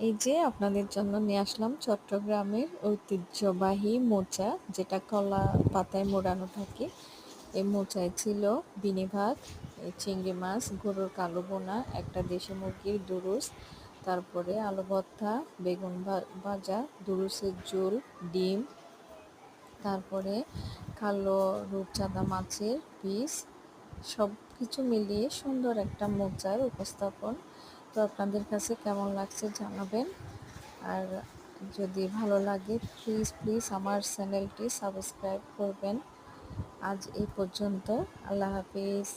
এই যে আপনাদের জন্য নিয়ে আসলাম চট্টগ্রামের ঐতিহ্যবাহী মোচা, যেটা কলা পাতায় মোড়ানো থাকে। এই মোচায় ছিল বিনি ভাত, এই চিংড়ি মাছ, গরুর কালো বোনা, একটা দেশি মুরগির দুরুস, তারপরে আলু ভর্তা, বেগুন ভাজা, দুরুসের ঝোল, ডিম, তারপরে কালো রূপচাঁদা মাছের পিস। সব কিছু মিলিয়ে সুন্দর একটা মোচার উপস্থাপন। তো আপনাদের কাছে কেমন লাগছে জানাবেন। আর যদি ভালো লাগে প্লিজ প্লিজ আমার চ্যানেলটি সাবস্ক্রাইব করবেন। আজ এই পর্যন্ত। আল্লাহ হাফিজ।